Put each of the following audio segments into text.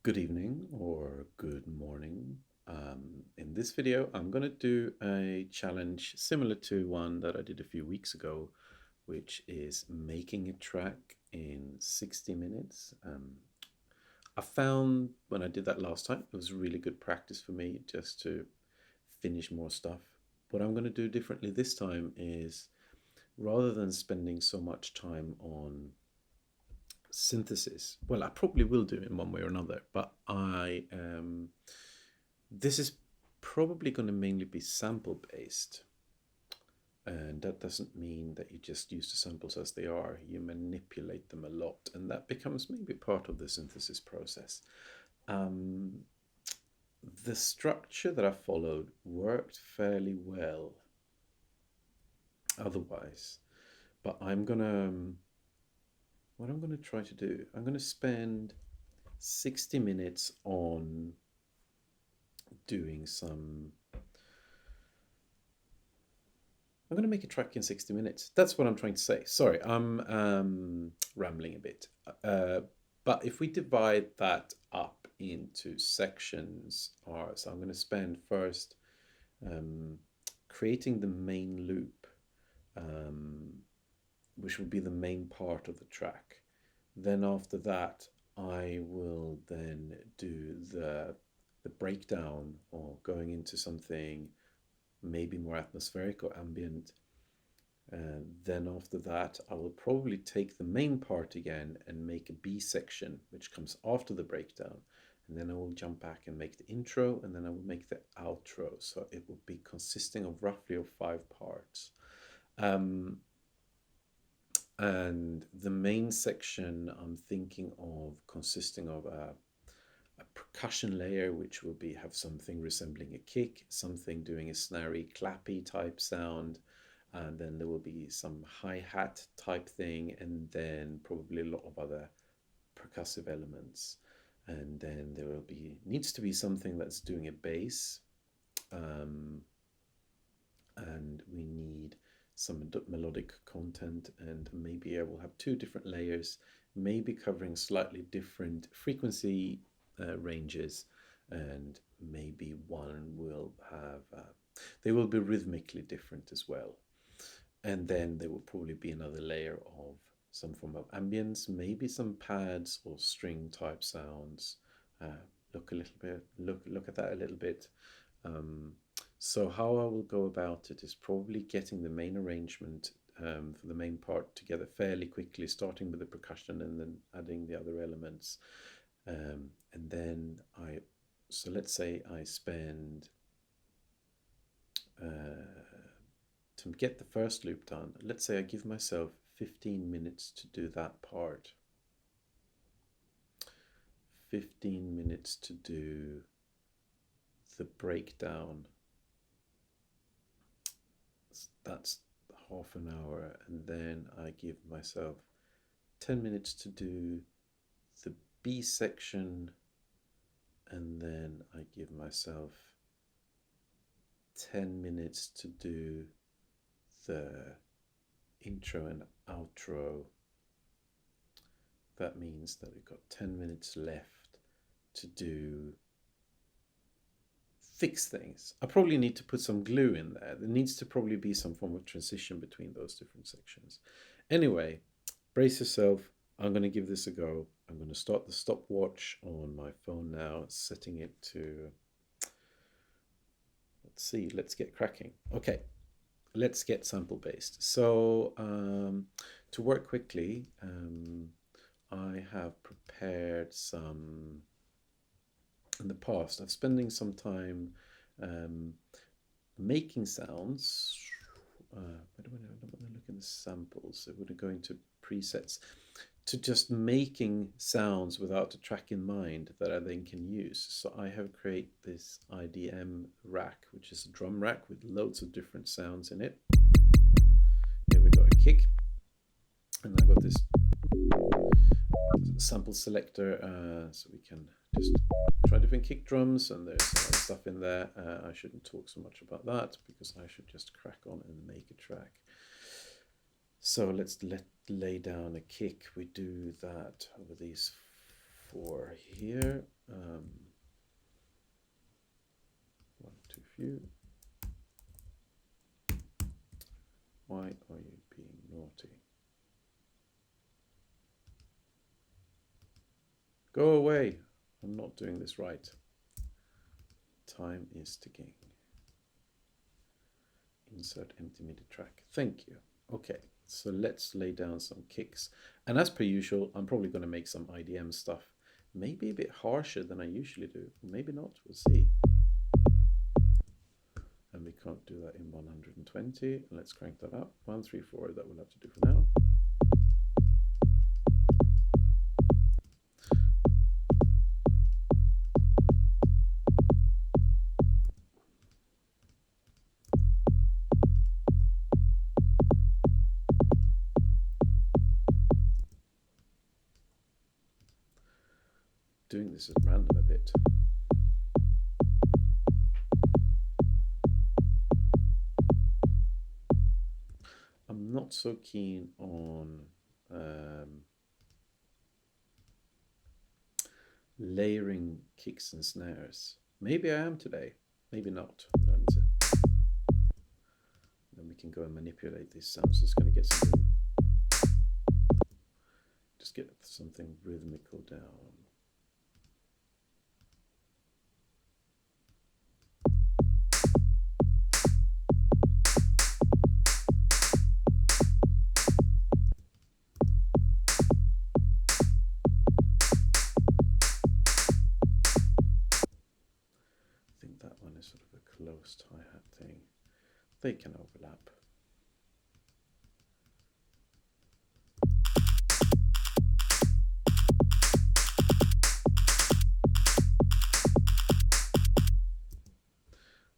Good evening or good morning. In this video, I'm going to do a challenge similar to one that I did a few weeks ago, which is making a track in 60 minutes. I found when I did that last time, it was really good practice for me just to finish more stuff. What I'm going to do differently this time is rather than spending so much time on synthesis. Well, I probably will do it in one way or another, but this is probably going to mainly be sample based. And that doesn't mean that you just use the samples as they are. You manipulate them a lot, and that becomes maybe part of the synthesis process. Um, the structure that I followed worked fairly well otherwise, but what I'm gonna try to do, I'm gonna spend 60 minutes on doing some. I'm going to make a track in 60 minutes. That's what I'm trying to say. Sorry, I'm rambling a bit. But if we divide that up into sections, so I'm going to spend first creating the main loop, which will be the main part of the track. Then after that, I will then do the breakdown or going into something maybe more atmospheric or ambient. Then after that, I will probably take the main part again and make a B section, which comes after the breakdown. And then I will jump back and make the intro, and then I will make the outro. So it will be consisting of roughly of 5 parts. And the main section I'm thinking of consisting of a percussion layer, which will have something resembling a kick, something doing a snarey, clappy type sound, and then there will be some hi-hat type thing, and then probably a lot of other percussive elements. And then there needs to be something that's doing a bass, and we need some melodic content, and maybe I will have 2 different layers, maybe covering slightly different frequency ranges, and maybe one will have they will be rhythmically different as well. And then there will probably be another layer of some form of ambience, maybe some pads or string type sounds. Look at that a little bit. So how I will go about it is probably getting the main arrangement for the main part together fairly quickly, starting with the percussion and then adding the other elements. And then so let's say I spend, to get the first loop done, let's say I give myself 15 minutes to do that part. 15 minutes to do the breakdown. That's half an hour, and then I give myself 10 minutes to do the B section, and then I give myself 10 minutes to do the intro and outro. That means that we've got 10 minutes left to fix things. I probably need to put some glue in there. There needs to probably be some form of transition between those different sections. Anyway, brace yourself. I'm going to give this a go. I'm going to start the stopwatch on my phone now, setting it to, let's get cracking. Okay, let's get sample based. So to work quickly, I have prepared some, in the past, I'm spending some time making sounds. I don't want to look in the samples. So we're going to presets, to just making sounds without a track in mind that I then can use. So I have created this IDM rack, which is a drum rack with loads of different sounds in it. Here we got a kick, and I've got this sample selector, so we can just try different kick drums, and there's some other stuff in there. I shouldn't talk so much about that because I should just crack on and make a track. So let's lay down a kick. We do that over these 4 here. One too few. Why are you being naughty? Go away. I'm not doing this right. Time is ticking. Insert empty MIDI track. Thank you. Okay, so let's lay down some kicks. And as per usual, I'm probably going to make some IDM stuff. Maybe a bit harsher than I usually do. Maybe not. We'll see. And we can't do that in 120. Let's crank that up. 1, 3, 4. That we'll have to do for now. Doing this at random a bit. I'm not so keen on layering kicks and snares. Maybe I am today, maybe not. Then we can go and manipulate these sounds. It's going to get something, just get something rhythmical down. Sort of a close hi-hat thing. They can overlap.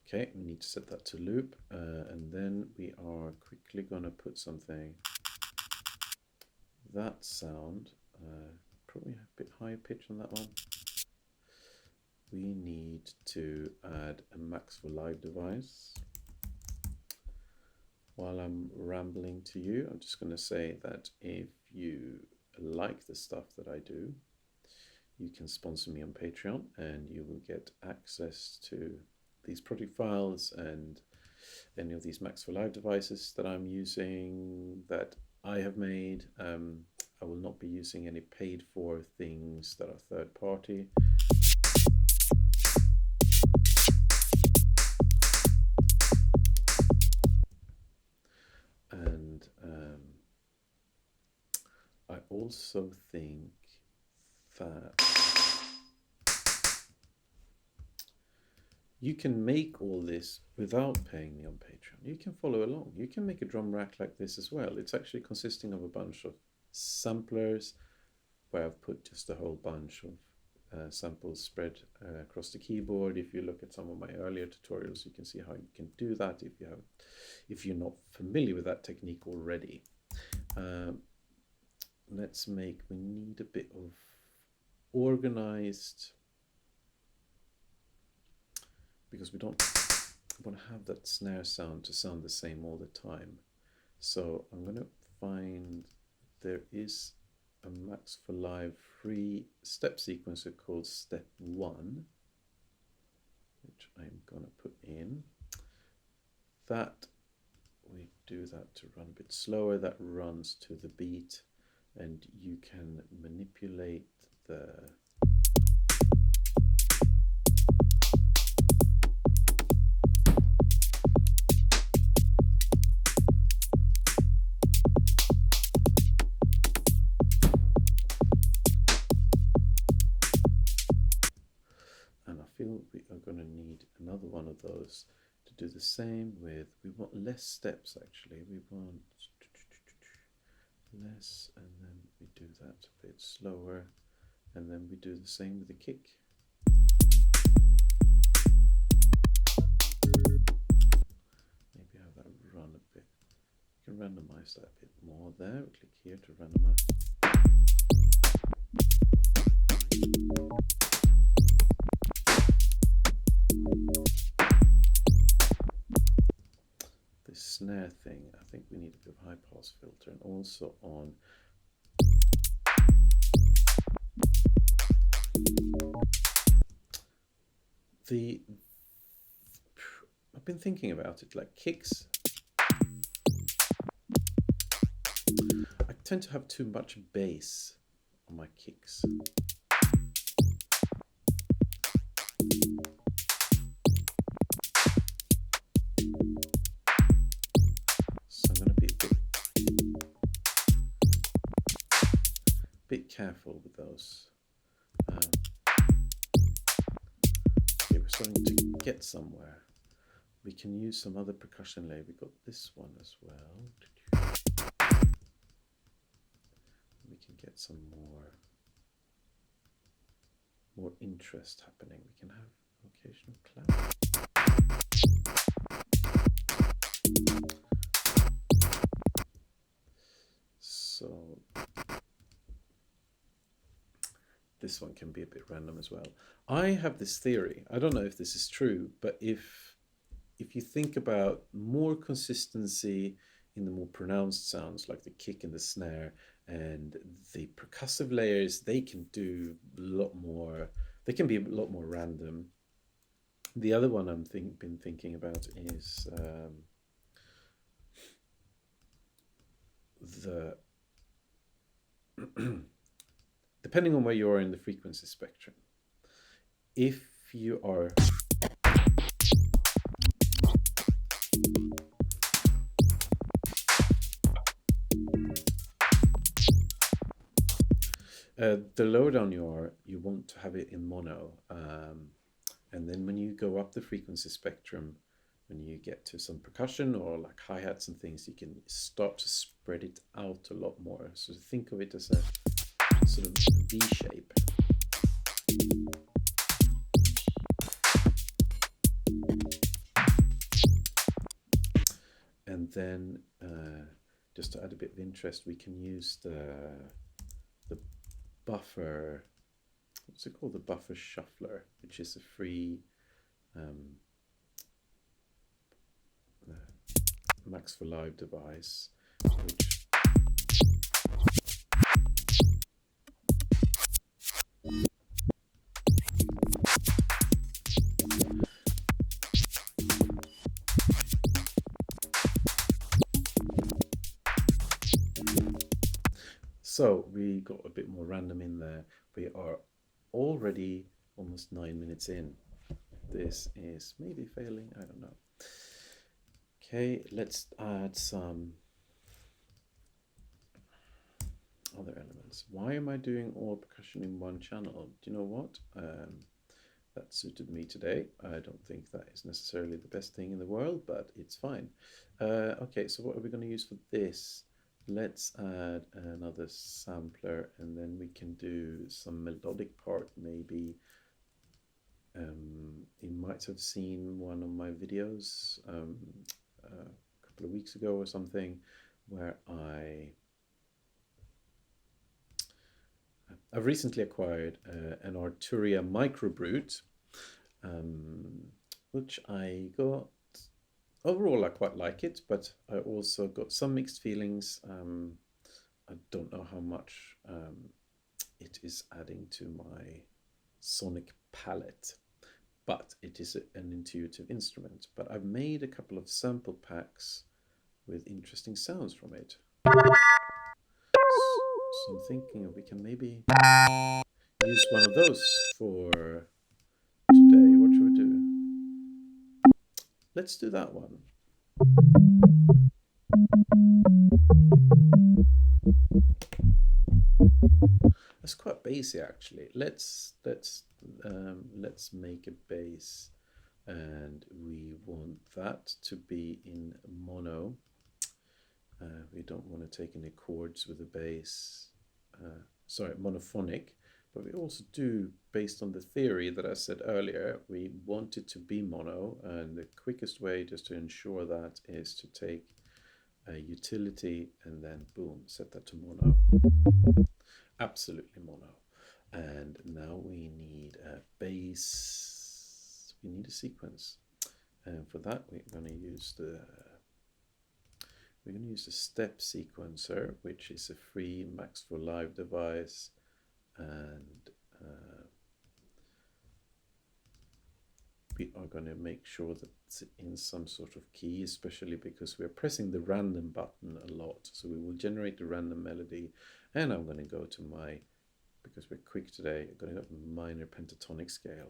Okay, we need to set that to loop, and then we are quickly going to put something, that sound, probably a bit higher pitch on that one. We need to add a Max for Live device. While I'm rambling to you, I'm just going to say that if you like the stuff that I do, you can sponsor me on Patreon and you will get access to these project files and any of these Max for Live devices that I'm using, that I have made. I will not be using any paid for things that are third party. And I also think that you can make all this without paying me on Patreon. You can follow along. You can make a drum rack like this as well. It's actually consisting of a bunch of samplers where I've put just a whole bunch of samples spread across the keyboard. If you look at some of my earlier tutorials, you can see how you can do that if you're not familiar with that technique already. We need a bit of organized, because we don't want to have that snare sound to sound the same all the time. So I'm going to find, there is a Max for Live free step sequencer called Step 1, which I'm going to put in. That, we do that to run a bit slower, that runs to the beat, and you can manipulate the we are going to need another one of those to do the same with. We want less steps actually. We want less, and then we do that a bit slower, and then we do the same with the kick. Maybe have that run a bit. You can randomize that a bit more there. Click here to randomize. This snare thing, I think we need a bit of high pass filter, and also on the I've been thinking about it, like kicks. I tend to have too much bass on my kicks. So I'm going to be a bit careful with those. Okay, we're starting to get somewhere. We can use some other percussion layer. We got this one as well. We can get some more interest happening. We can have occasional clap. So this one can be a bit random as well. I have this theory. I don't know if this is true, but if you think about more consistency in the more pronounced sounds like the kick and the snare and the percussive layers, they can do a lot more, they can be a lot more random. The other one I've been thinking about is the depending on where you are in the frequency spectrum. If you are the lower down you are, you want to have it in mono. And then when you go up the frequency spectrum, when you get to some percussion or like hi-hats and things, you can start to spread it out a lot more. So think of it as a sort of V shape. And then just to add a bit of interest, we can use the buffer, what's it called? The buffer shuffler, which is a free Max for Live device, which so we got a bit more random in there. We are already almost 9 minutes in. This is maybe failing, I don't know. Okay, let's add some other elements. Why am I doing all percussion in one channel? Do you know what? That suited me today. I don't think that is necessarily the best thing in the world, but it's fine. Okay, so what are we going to use for this? Let's add another sampler, and then we can do some melodic part maybe. You might have seen one of my videos a couple of weeks ago or something, where I've recently acquired an Arturia Microbrute, which I got. Overall, I quite like it, but I also got some mixed feelings. I don't know how much it is adding to my sonic palette, but it is an intuitive instrument. But I've made a couple of sample packs with interesting sounds from it. So I'm thinking we can maybe use one of those for today. What should we do? Let's do that one. That's quite bassy actually. Let's make a bass, and we want that to be in mono. We don't want to take any chords with the bass. Sorry, monophonic. But we also do, based on the theory that I said earlier, we want it to be mono, and the quickest way just to ensure that is to take a utility and then boom, set that to mono. Absolutely mono. And now we need a bass, we need a sequence. And for that we're going to use the step sequencer, which is a free Max for Live device. And we are going to make sure that it's in some sort of key, especially because we're pressing the random button a lot. So we will generate the random melody, and I'm going to go to my, because we're quick today, I'm going to go to minor pentatonic scale,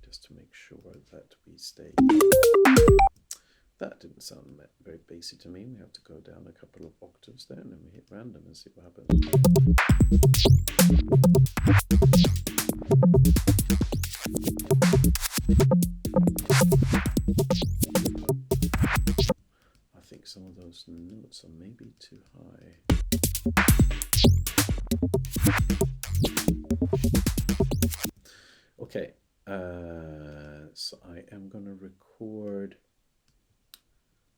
just to make sure that we stay. That didn't sound very bassy to me. We have to go down a couple of octaves there, and then we hit random and see what happens. I think some of those notes are maybe too high. Okay, so I am going to record.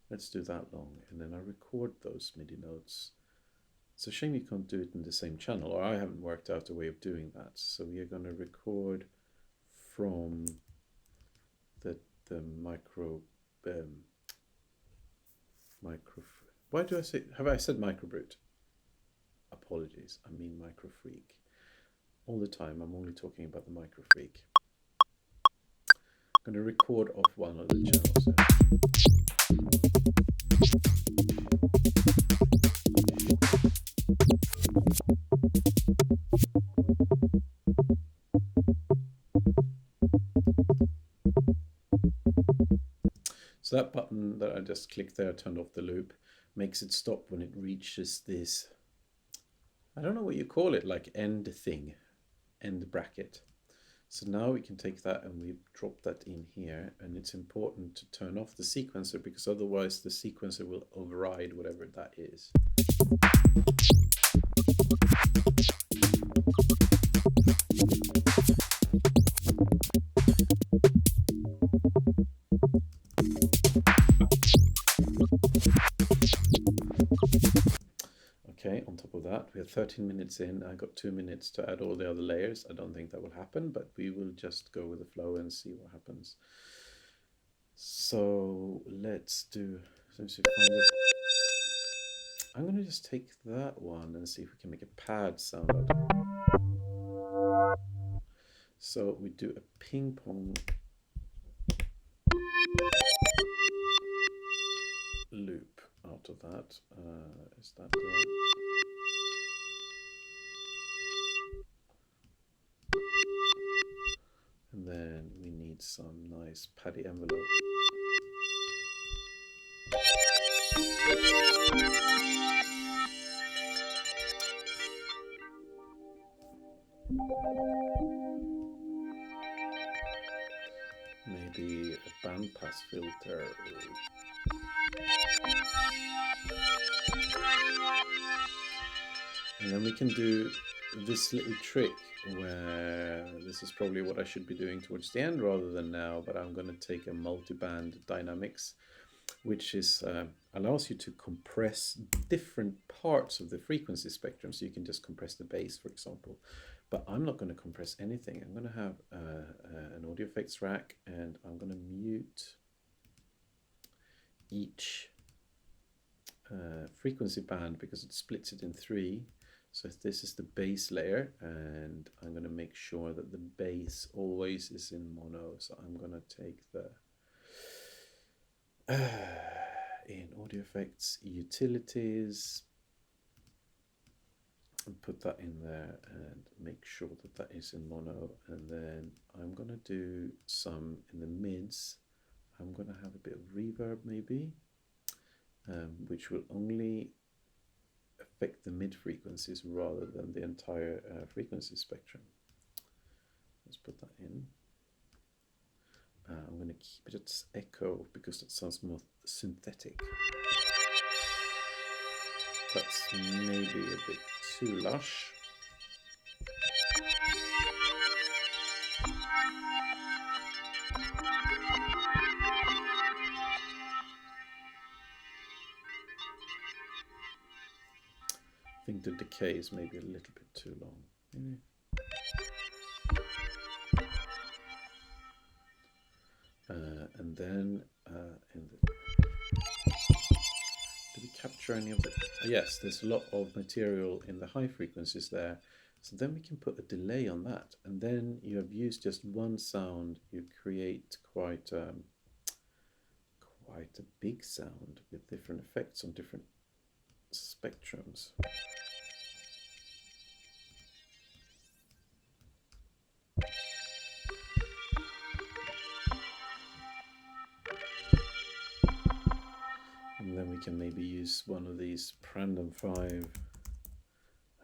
Let's do that long, and then I record those MIDI notes. It's a shame you can't do it in the same channel, or I haven't worked out a way of doing that. So we are going to record from the micro. Why do I say? Have I said microbrute? Apologies, I mean microfreak. All the time, I'm only talking about the microfreak. I'm going to record off one of the channels there. So that button that I just clicked there, turned off the loop, makes it stop when it reaches this, I don't know what you call it, like end thing, end bracket. So now we can take that and we drop that in here, and it's important to turn off the sequencer because otherwise the sequencer will override whatever that is. Okay, on top of that, we are 13 minutes in. I got 2 minutes to add all the other layers. I don't think that will happen, but we will just go with the flow and see what happens. So let's do, I'm going to just take that one and see if we can make a pad sound out of it. So we do a ping pong loop out of that. Is that the... And then we need some nice paddy envelope. Maybe a bandpass filter. And then we can do this little trick where this is probably what I should be doing towards the end rather than now, but I'm going to take a multi-band dynamics, which is allows you to compress different parts of the frequency spectrum. So you can just compress the bass, for example, but I'm not going to compress anything. I'm going to have an audio effects rack, and I'm going to mute each frequency band because it splits it in 3. So this is the bass layer, and I'm going to make sure that the bass always is in mono. So I'm going to take the in audio effects utilities and put that in there and make sure that that is in mono. And then I'm going to do some in the mids. I'm going to have a bit of reverb maybe, which will only affect the mid frequencies rather than the entire frequency spectrum. Let's put that in. I'm going to keep it at echo because that sounds more synthetic. That's maybe a bit too lush. I think the decay is maybe a little bit too long. Maybe. And then in the, did we capture any of the? Yes, there's a lot of material in the high frequencies there. So then we can put a delay on that, and then you have used just one sound, you create quite a big sound with different effects on different spectrums. And then we can maybe use one of these random 5.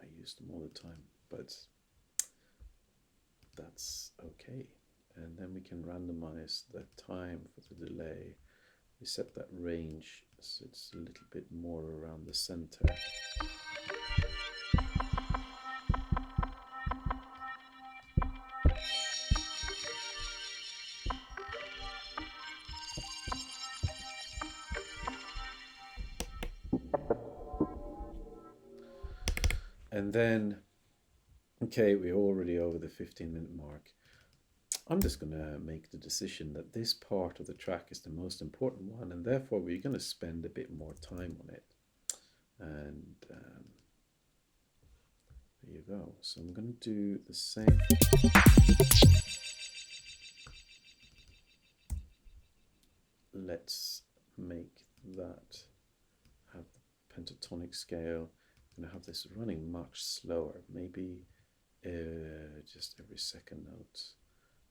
I use them all the time, but that's okay. And then we can randomize the time for the delay. We set that range so it's a little bit more around the center. And then, okay, we're already over the 15-minute mark. I'm just going to make the decision that this part of the track is the most important one, and therefore we're going to spend a bit more time on it. And there you go. So I'm going to do the same. Let's make that have the pentatonic scale. I'm going to have this running much slower, maybe just every second note.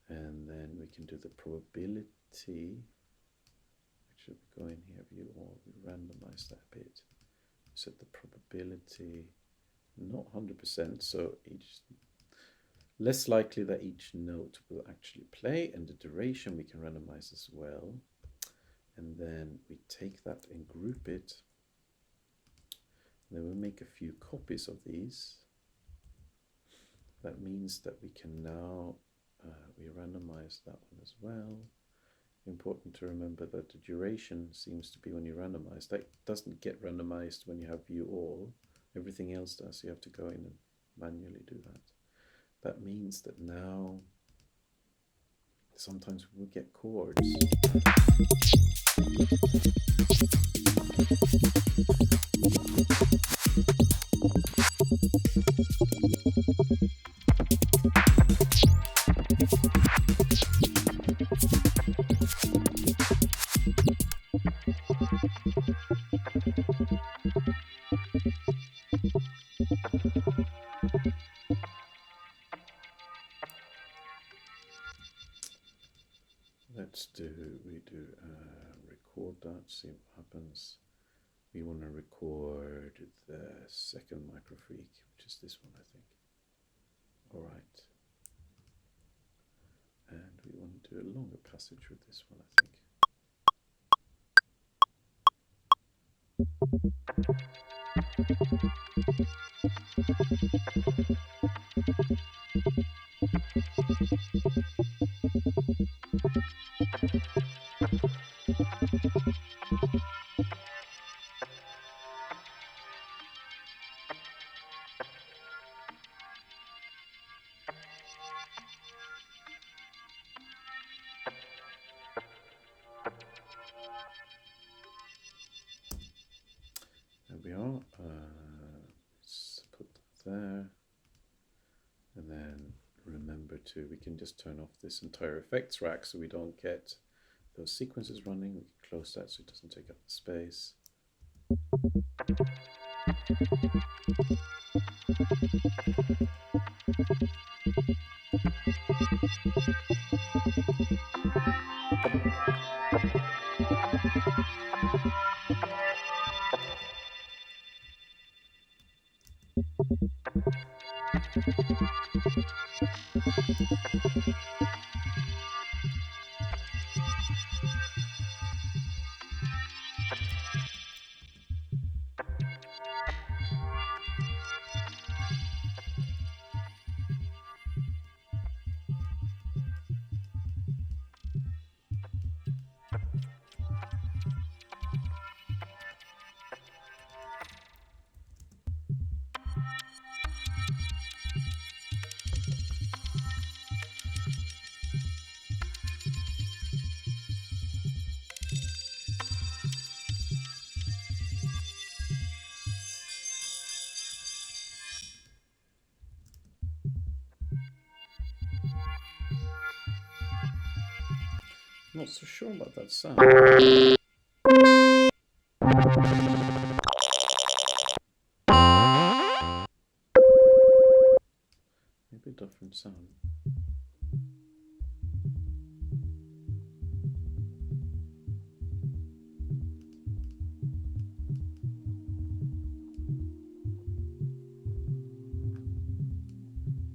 And then we can do the probability. Actually, we go in here, view all, we randomize that a bit. Set the probability, not 100%, so less likely that each note will actually play, and the duration we can randomize as well. And then we take that and group it. And then we'll make a few copies of these. That means that we can now we randomize that one as well. Important to remember that the duration seems to be when you randomize. That doesn't get randomized when you have view all. Everything else does. You have to go in and manually do that. That means that now sometimes we'll get chords. Record that, see what happens. We want to record the second microfreak, which is this one, I think. All right. And we want to do a longer passage with this one, I think. There we are. Let's put that there. And then remember to, we can just turn off this entire effects rack so we don't get those sequences running. We can close that so it doesn't take up the space. Not so sure about that sound. Maybe a different sound.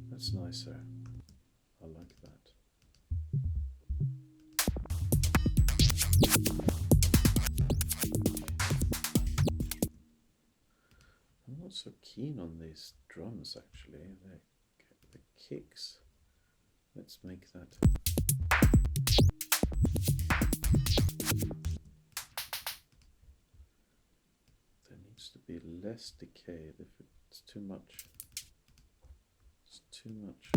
That's nicer. I like that. I'm not so keen on these drums actually. The kicks. Let's make that. There needs to be less decay. If it's too much, it's too much.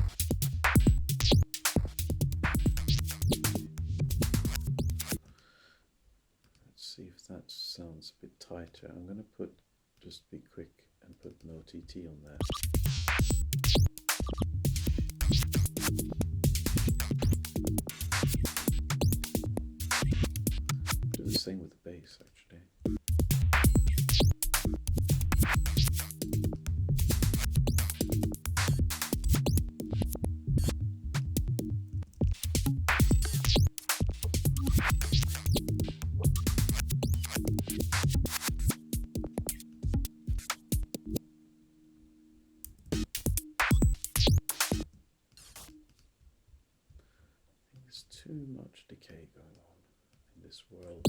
Let's see if that sounds a bit tighter. I'm going to just be quick and put no TT on there. Do the same with the bass actually. There's too much decay going on in this world.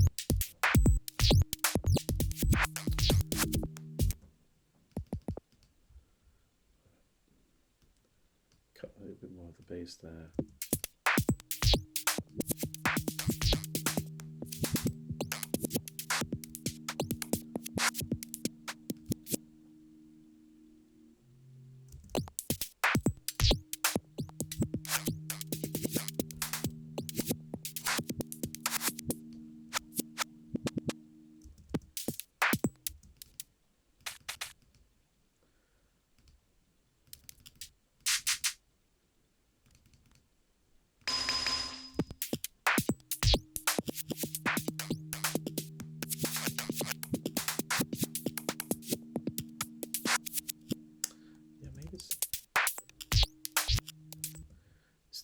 Cut a little bit more of the bass there.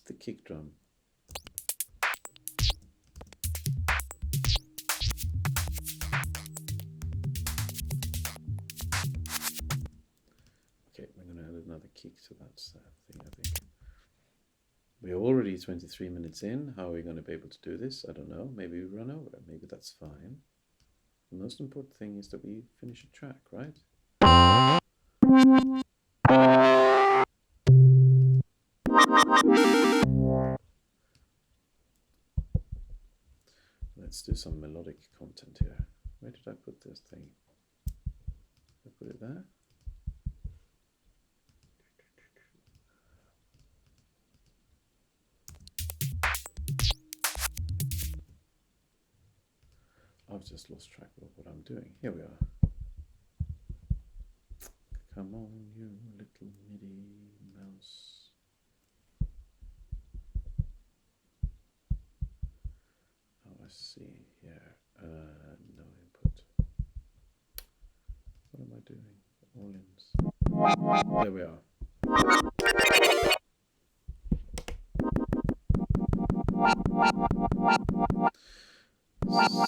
The kick drum. Okay, we're going to add another kick to that thing, I think. We're already 23 minutes in. How are we going to be able to do this? I don't know. Maybe we run over. Maybe that's fine. The most important thing is that we finish a track, right? Let's do some melodic content here. Where did I put this thing? Did I put it there? I've just lost track of what I'm doing. Here we are. Come on, you little MIDI mouse. See here, no input. What am I doing? All ins. There we are.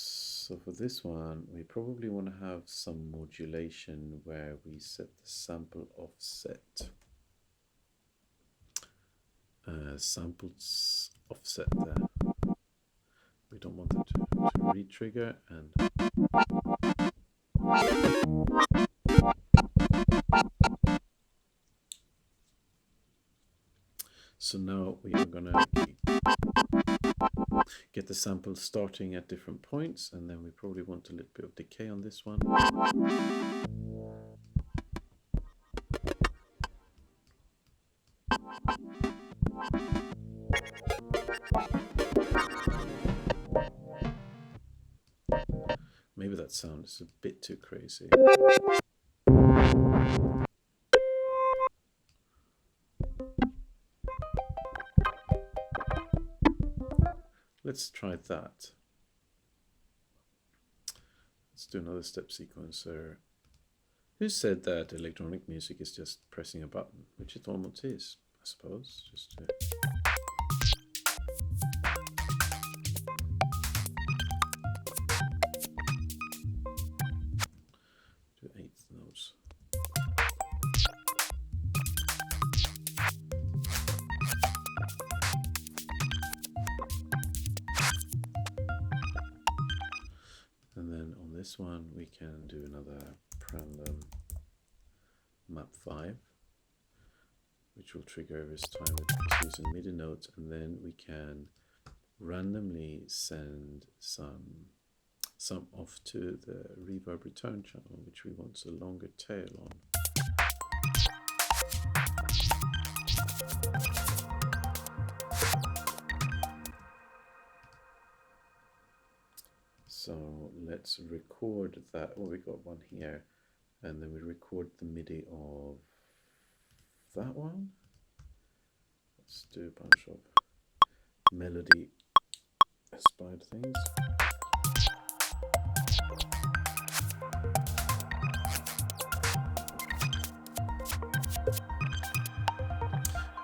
So for this one, we probably want to have some modulation where we set the sample offset. Samples offset there. We don't want it to re-trigger and so now we are going to get the sample starting at different points, and then we probably want a little bit of decay on this one. Maybe that sound is a bit too crazy. A let's try that. Let's do another step sequencer. Who said that electronic music is just pressing a button? Which it almost is, I suppose. Just to do eighth notes. And then on this one we can do another random map 5, which will trigger every time it's using MIDI notes, and then we can randomly send some off to the reverb return channel, which we want a longer tail on. So let's record that. Oh, we got one here, and then we record the MIDI of that one. Let's do a bunch of melody inspired things.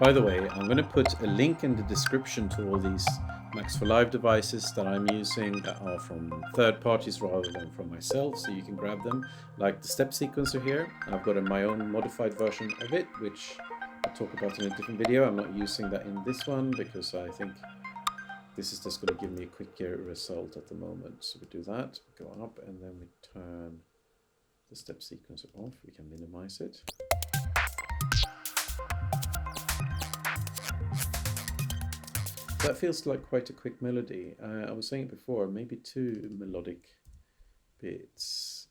By the way, I'm going to put a link in the description to all these Max for Live devices that I'm using that are from third parties rather than from myself, so you can grab them. Like the step sequencer here, I've got my own modified version of it, which I'll talk about in a different video. I'm not using that in this one because I think this is just going to give me a quicker result at the moment. So we do that, go up, and then we turn the step sequencer off. We can minimize it. That feels like quite a quick melody. I was saying it before, maybe 2 melodic bits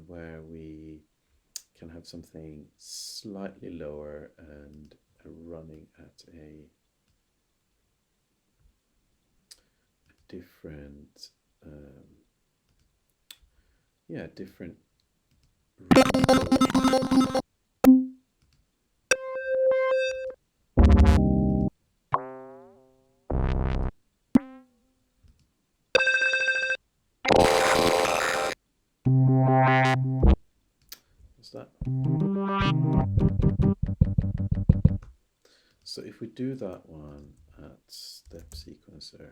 where we can have something slightly lower and running at a different, different that. So if we do that one at step sequencer,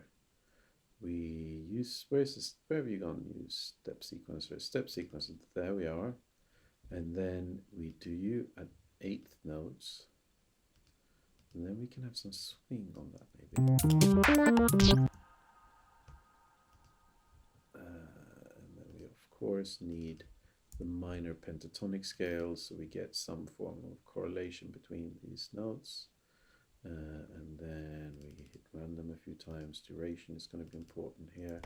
we use, where have you gone? Use step sequencer, there we are. And then we do you at 8th notes. And then we can have some swing on that maybe. And then we of course need the minor pentatonic scale, so we get some form of correlation between these notes. And then we hit random a few times. Duration is going to be important here.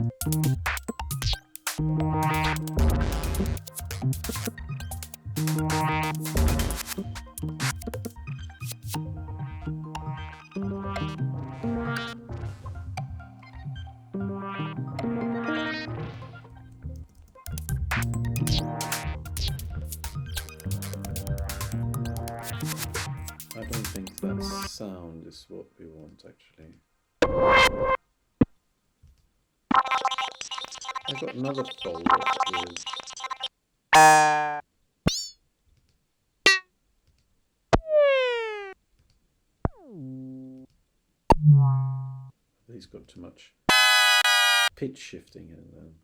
I don't think that sound is what we want actually. I've got another folder with he's got too much pitch shifting in them.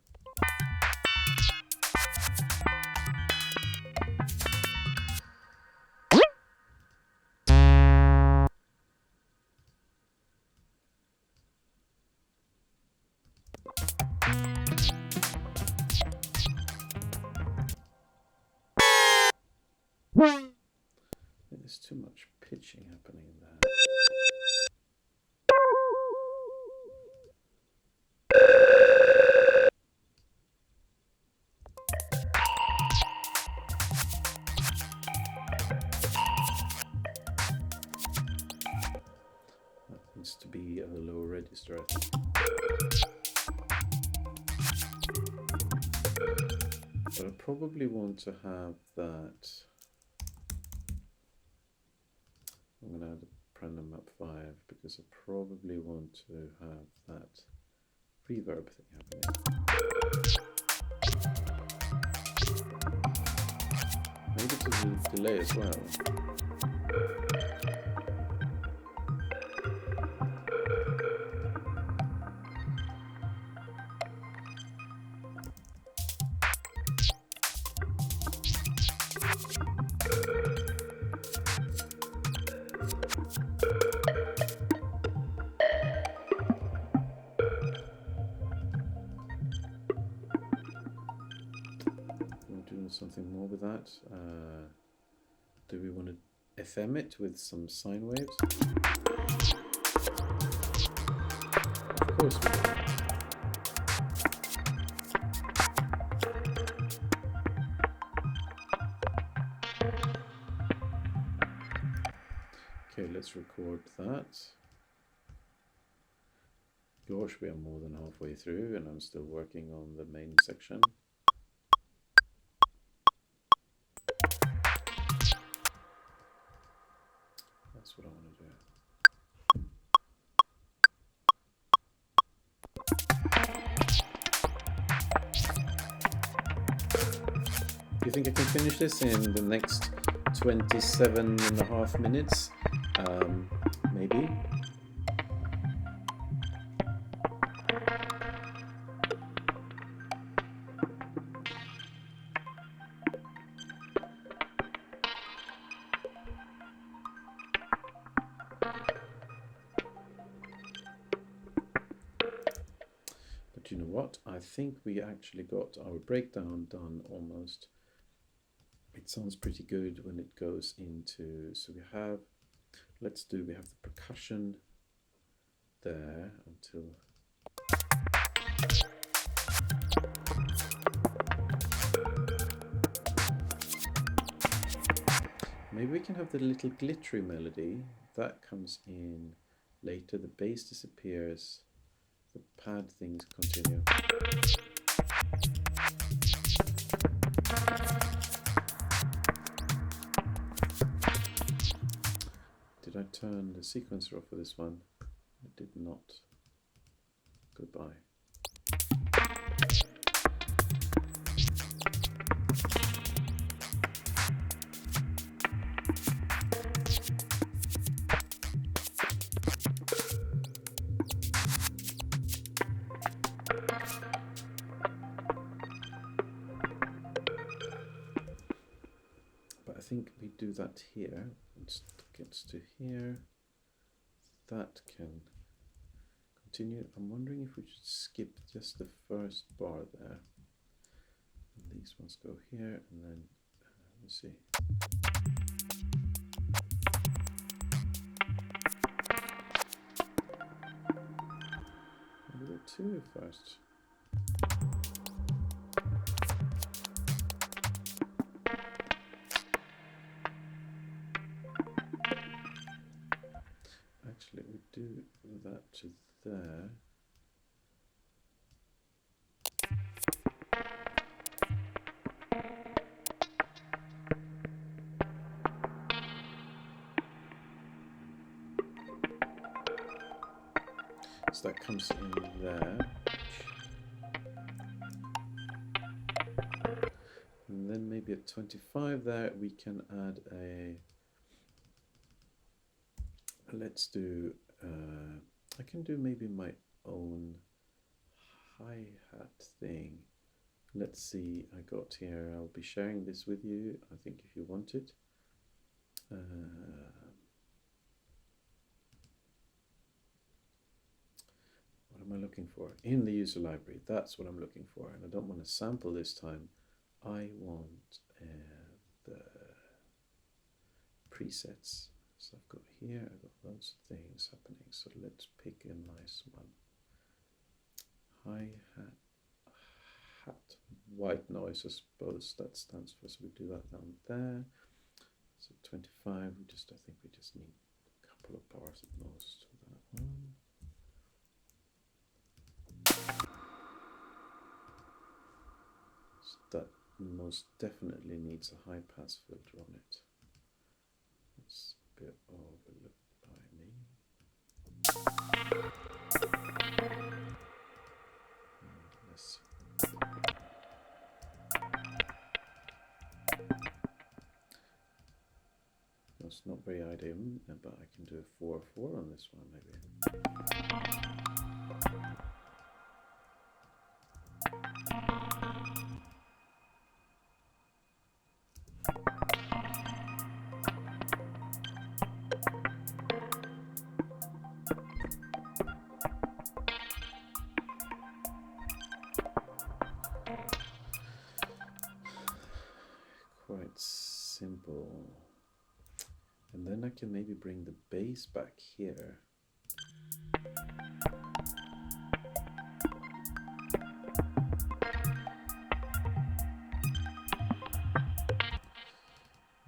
There's too much pitching happening in there. That needs to be at a lower register, I think. But I probably want to have that. I'm going to add a random map 5 because I probably want to have that reverb thing happening. Maybe there's a delay as well. Something more with that. Do we want to FM it with some sine waves? Of course we do. Okay, let's record that. Gosh, we are more than halfway through and I'm still working on the main section. That's what I want to do. Do you think I can finish this in the next 27.5 minutes? Maybe. You know what? I think we actually got our breakdown done almost. It sounds pretty good when it goes into, so we have, we have the percussion there until, maybe we can have the little glittery melody that comes in later. The bass disappears. The pad things continue. Did I turn the sequencer off for this one? I did not. Goodbye. I think we do that here. It gets to here. That can continue. I'm wondering if we should skip just the first bar there. And these ones go here, and then let me see. Maybe the two first. Actually, we do that to there. So that comes in there. And then maybe at 25 there we can add a, let's do, I can do maybe my own hi-hat thing. Let's see, I got here, I'll be sharing this with you, I think if you want it. What am I looking for? In the user library, that's what I'm looking for. And I don't want to sample this time. I want the presets. So I've got here, I've got loads of things happening. So let's pick a nice one. Hi-hat, white noise, I suppose that stands for. So we do that down there. So 25, I think we just need a couple of bars at most for that one. So that most definitely needs a high pass filter on it. It's a bit overlooked by me. It's not very IDM, but I can do a 4/4 on this one maybe. Quite simple. And then I can maybe bring the bass back here.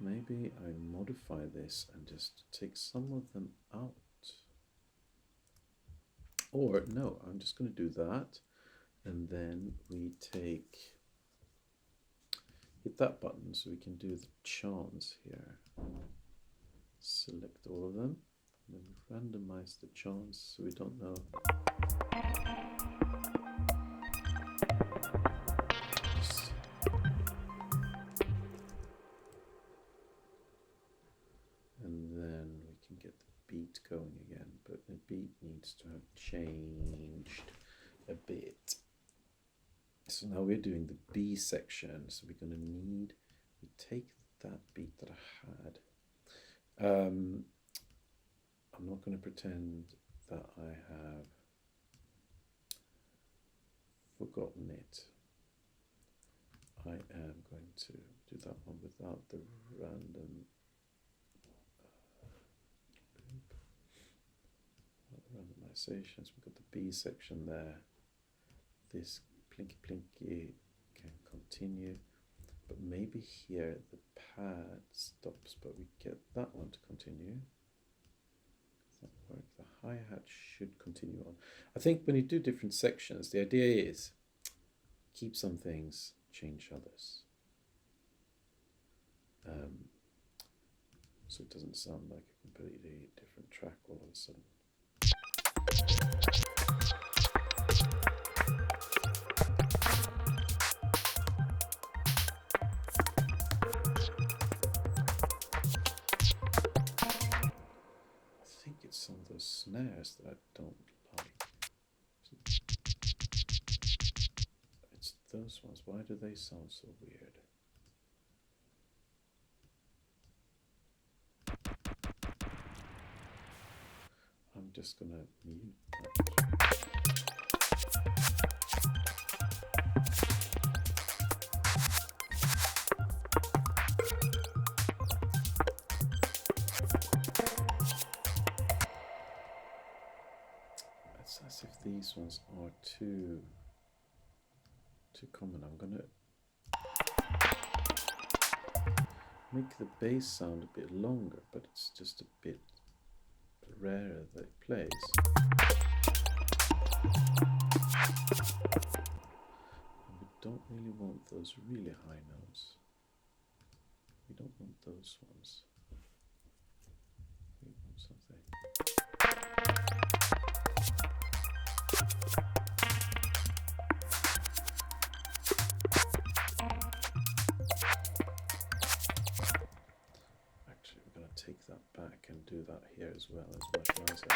Maybe I modify this and just take some of them out. Or no, I'm just going to do that. And then we hit that button so we can do the chants here. Select all of them, and then randomize the chants so we don't know. And then we can get the beat going again, but the beat needs to have changed a bit. So now we're doing the B section, so we're going to need, we take that beat that I had. I'm not going to pretend that I have forgotten it. I am going to do that one without the random randomizations. We've got the B section there. This plinky plinky can continue, but maybe here the pad stops, but we get that one to continue. Does that work? The hi-hat should continue on. I think when you do different sections, the idea is keep some things, change others. So it doesn't sound like a completely different track all of a sudden. Some of those snares that I don't like. It's those ones. Why do they sound so weird? I'm just gonna mute that. As if these ones are too common. I'm gonna make the bass sound a bit longer, but it's just a bit rarer that it plays. And we don't really want those really high notes. We don't want those ones. We want something. Actually, we're going to take that back and do that here as well. It's much nicer.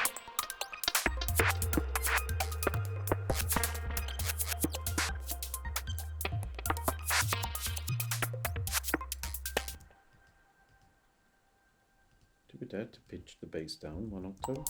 Do we dare to pitch the bass down 1 octave?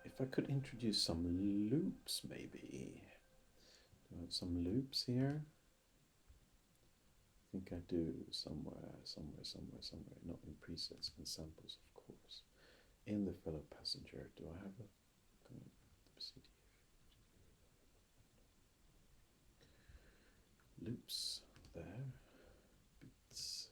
If I could introduce some loops, maybe. Do I have some loops here? think I do somewhere, not in presets, in samples, of course. In the fellow passenger, do I have a loops there? Beats.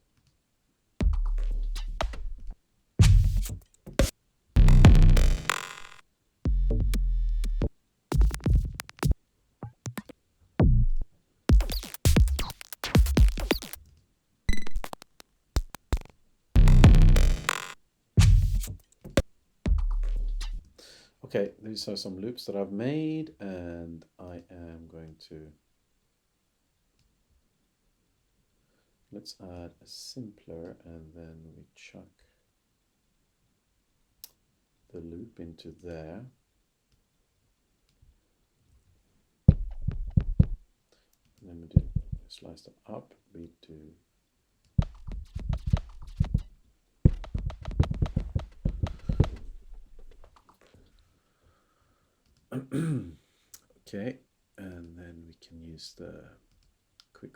Okay, these are some loops that I've made, and I am going to, let's add a simpler, and then we chuck the loop into there. And then we do slice them up, we do okay, and then we can use the quick.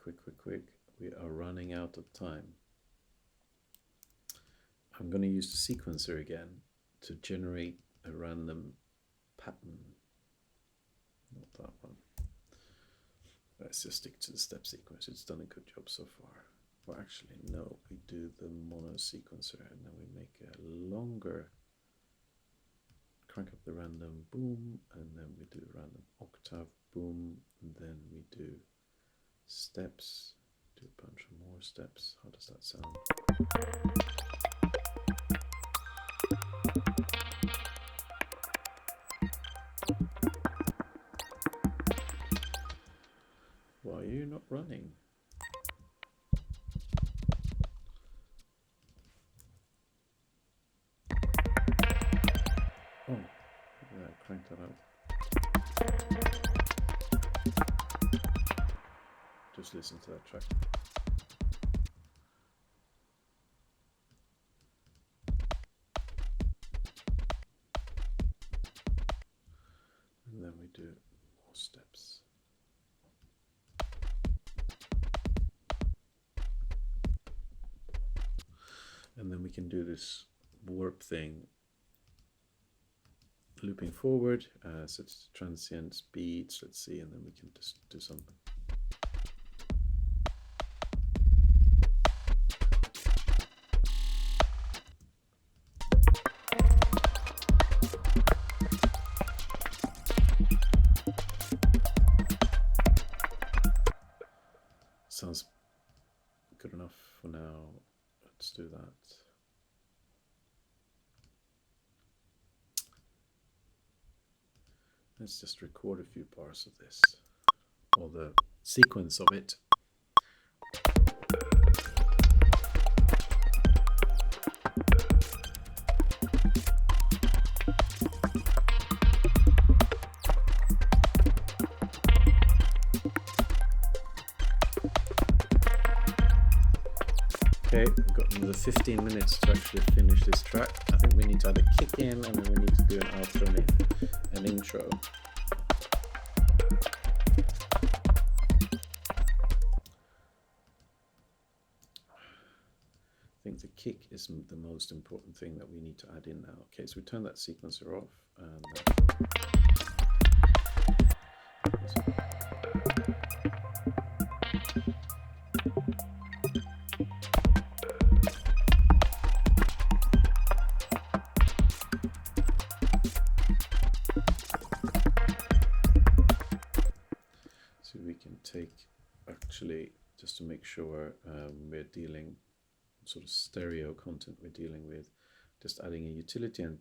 We are running out of time. I'm going to use the sequencer again to generate a random pattern. Not that one. Let's just stick to the step sequence. It's done a good job so far. Well, actually, no, we do the mono sequencer, and then we make a longer, crank up the random, boom, and then we do random octave, boom, and then we do steps, do a bunch of more steps. How does that sound? Why are you not running? Oh, yeah, crank that up. Just listen to that track. And then we do more steps. And then we can do this warp thing, looping forward, so it's transient beats, let's see, and then we can just do some. Sounds good enough for now. Let's do that. Let's just record a few bars of this, or the sequence of it. Okay, we've got another 15 minutes to actually finish this track. I think we need to add a kick in, and then we need to do an outro and an intro. I think the kick is the most important thing that we need to add in now. Okay, so we turn that sequencer off, and so we can take, actually, just to make sure we're dealing sort of stereo content, we're dealing with just adding a utility, and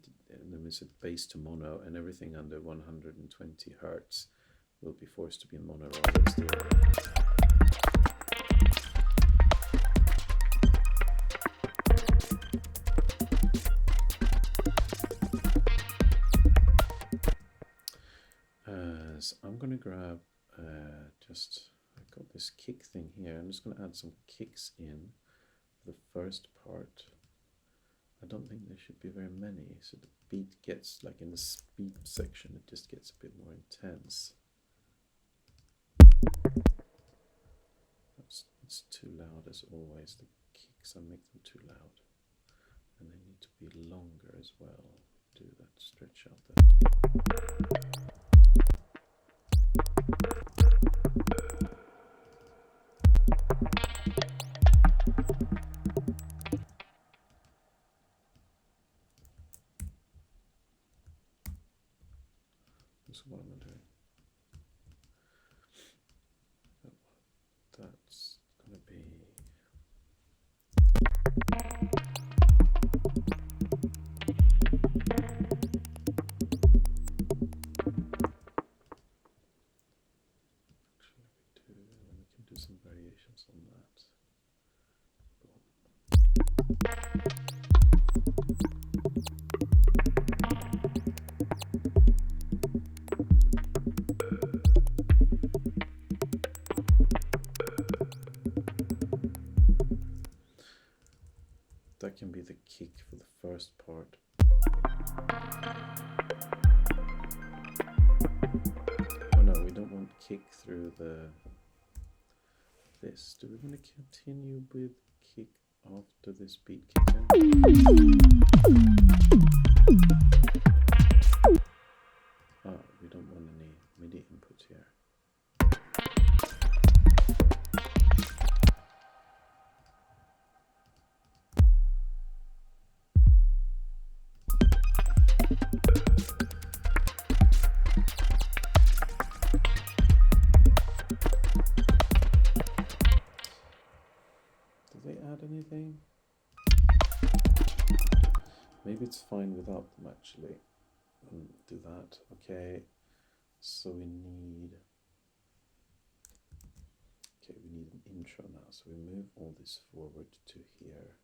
then we set bass to mono, and everything under 120 hertz will be forced to be in mono rather than stereo. So I'm going to grab just, I've got this kick thing here. I'm just going to add some kicks in the first part. I don't think there should be very many, so the beat gets, like in the speed section, it just gets a bit more intense. That's It's too loud as always. The kicks, I make them too loud. And they need to be longer as well. Do that, stretch out that. So what am I doing? That's gonna be we can do some variations on that. That can be the kick for the first part. Oh no, we don't want kick through this. Do we want to continue with kick after this beat kicks in? Oh, we don't want any MIDI input here. Anything? Maybe it's fine without them actually. Do that. Okay. So we need an intro now. So we move all this forward to here.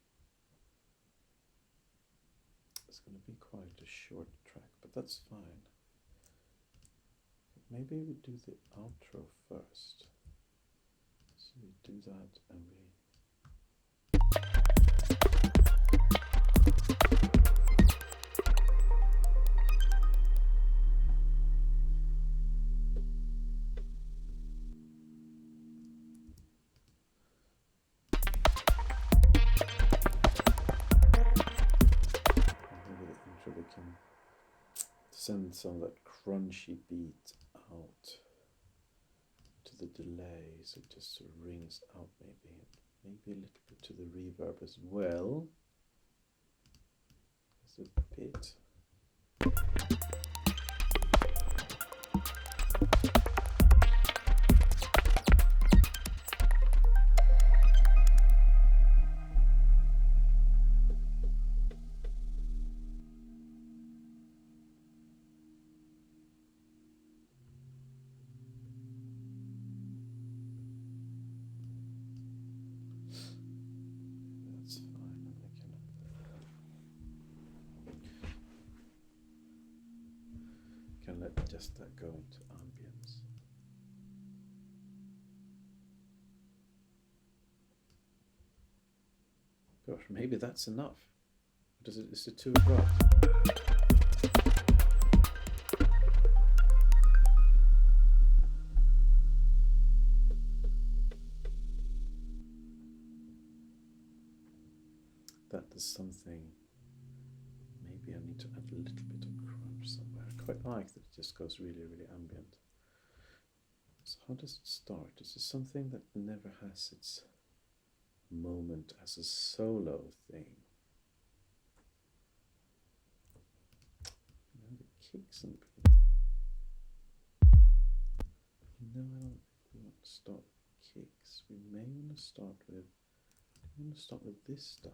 It's going to be quite a short track, but that's fine. Maybe we do the outro first. So we do that and we send some of that crunchy beat out to the delay, so it just sort of rings out maybe a little bit to the reverb as well. Just a bit. Let just that go into ambience. Gosh, maybe that's enough. Is it too abrupt? That is something. Maybe I need to add a little bit of crunch somewhere. I quite like that it just goes really, really ambient. So how does it start? Is it something that never has its moment as a solo thing? You know, the kicks and no, I don't want to start with kicks. We may want to start with this stuff.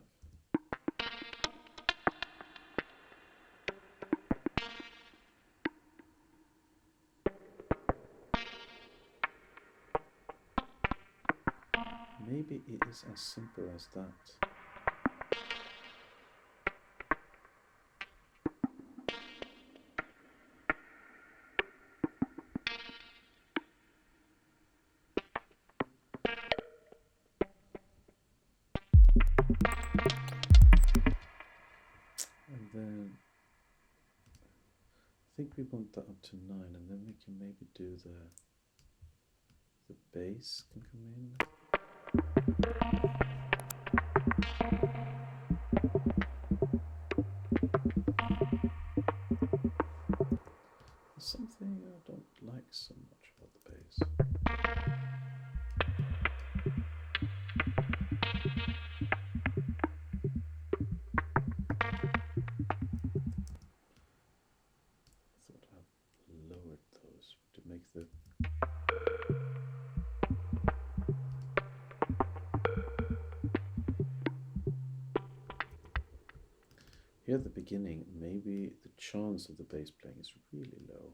Maybe it is as simple as that. And then I think we want that up to 9, and then we can maybe do the bass can come in. Something I don't like so much about the bass. I thought I'd lowered those to make the here at the beginning, maybe the chance of the bass playing is really low.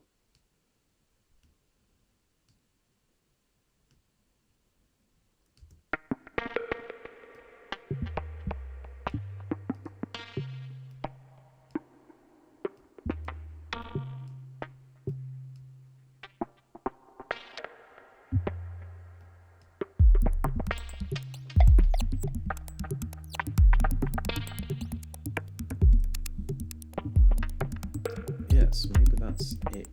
Yes, maybe that's it.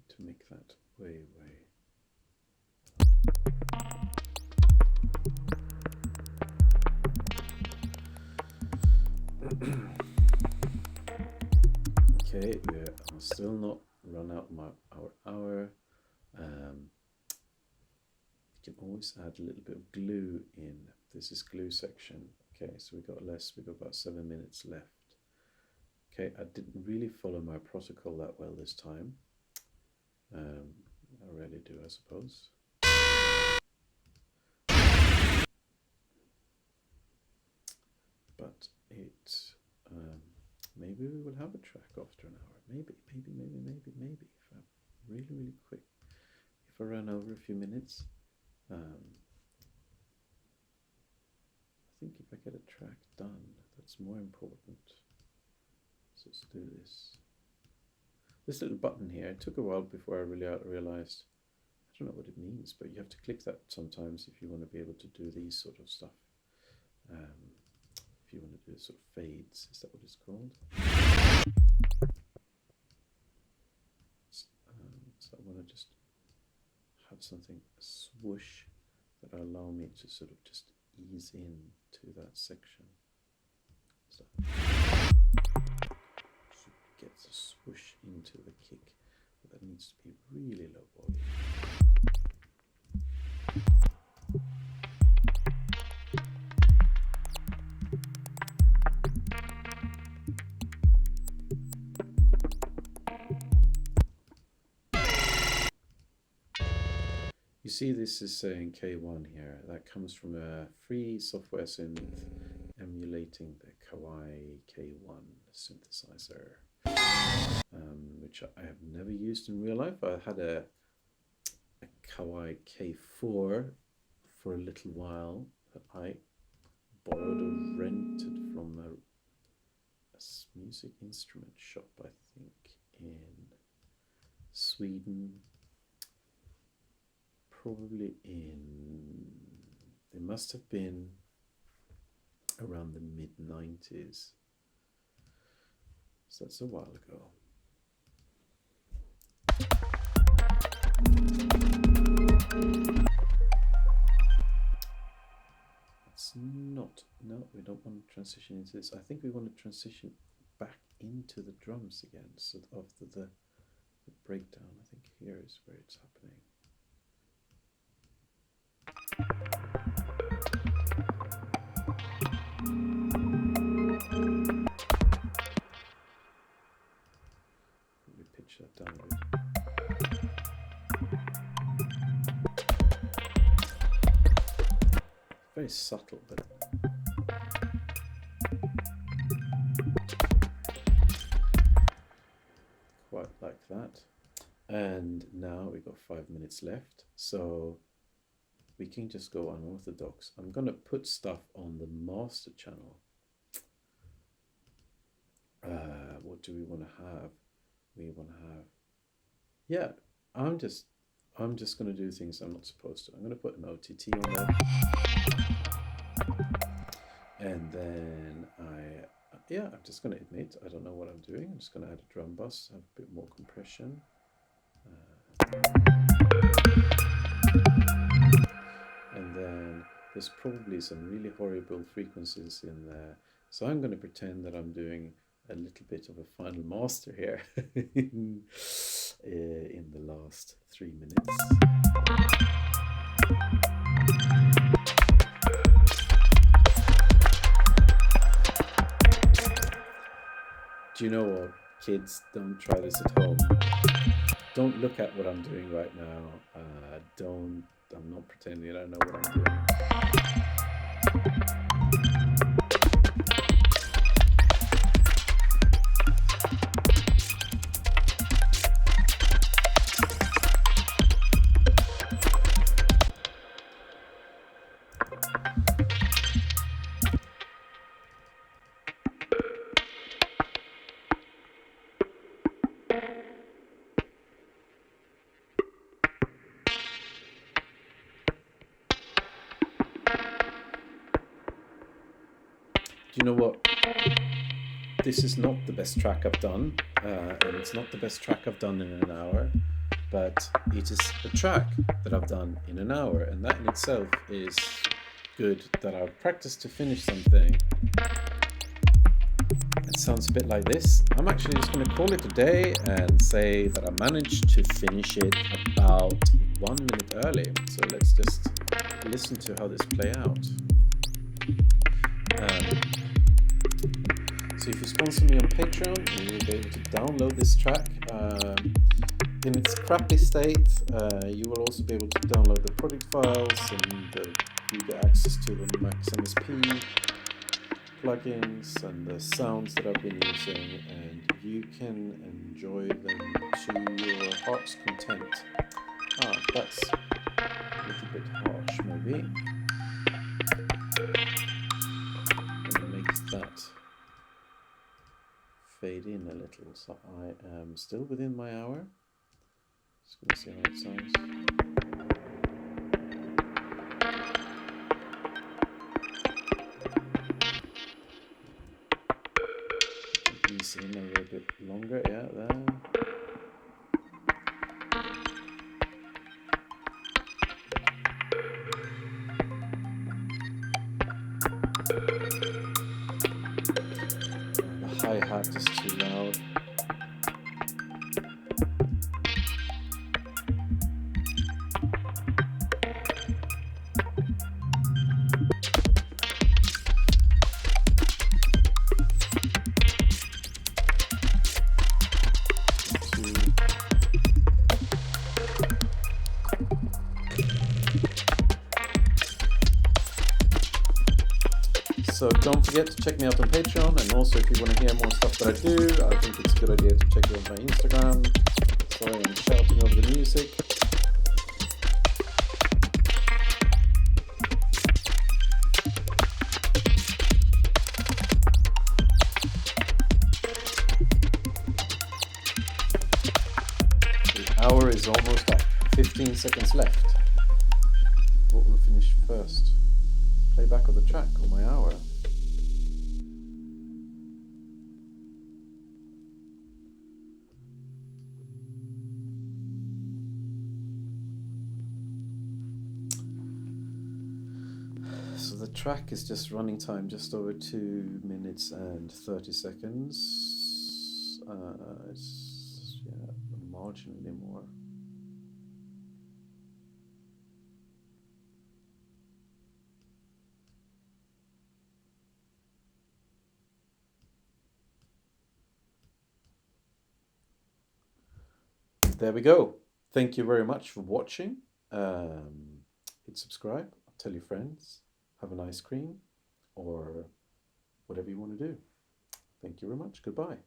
To make that way. Okay, we are still not run out our hour. You can always add a little bit of glue in. This is glue section. Okay, so we got about 7 minutes left. Okay, I didn't really follow my protocol that well this time. I rarely do, I suppose. But it maybe we will have a track after an hour. Maybe. If I'm really quick. If I run over a few minutes, I think if I get a track done, that's more important. So let's do this. This little button here, it took a while before I really realized, I don't know what it means, but you have to click that sometimes if you want to be able to do these sort of stuff. If you want to do sort of fades, is that what it's called? So I want to just have something, a swoosh, that will allow me to sort of just ease in to that section. So it gets a swoosh into the kick, but that needs to be really low volume. You see this is saying K1 here. That comes from a free software synth emulating the Kawai K1 synthesizer, which I have never used in real life. I had a Kawai K4 for a little while that I borrowed or rented from a music instrument shop, I think, in Sweden. Probably they must have been around the mid-90s. So that's a while ago. It's not, no, we don't want to transition into this. I think we want to transition back into the drums again. So after the breakdown, I think here is where it's happening. Let me pitch that down a bit. Very subtle, but quite like that. And now we've got 5 minutes left, so we can just go unorthodox. I'm going to put stuff on the master channel. What do we want to have? We want to have, yeah, I'm just going to do things I'm not supposed to. I'm going to put an OTT on there. And then I'm just going to admit, I don't know what I'm doing. I'm just going to add a drum bus, have a bit more compression. And then there's probably some really horrible frequencies in there. So I'm going to pretend that I'm doing a little bit of a final master here in the last 3 minutes. Do you know what? Kids, don't try this at home. Don't look at what I'm doing right now. I'm not pretending I know what I'm doing. You know what? This is not the best track I've done, and it's not the best track I've done in an hour, but it is a track that I've done in an hour, and that in itself is good, that I've practiced to finish something. It sounds a bit like this. I'm actually just going to call it a day and say that I managed to finish it about 1 minute early. So let's just listen to how this play out. So if you sponsor me on Patreon, you will be able to download this track in its crappy state. You will also be able to download the project files, and you get access to the Max MSP plugins and the sounds that I've been using, and you can enjoy them to your heart's content. That's a little bit harsh, maybe. I'm going to make that fade in a little, so I am still within my hour. Just going to see how it sounds. Ease in a little bit longer, yeah, there. The hi-hat is too loud. So don't forget to check me out on Patreon, and also if you want to hear more stuff that I do, I think it's a good idea to check out my Instagram. Sorry, I'm shouting over the music. The hour is almost up. 15 seconds left. What will finish first? Playback of the track or my hour? So the track is just running time just over 2 minutes and 30 seconds. It's marginally more. There we go. Thank you very much for watching. Hit subscribe, tell your friends, have an ice cream, or whatever you want to do. Thank you very much. Goodbye.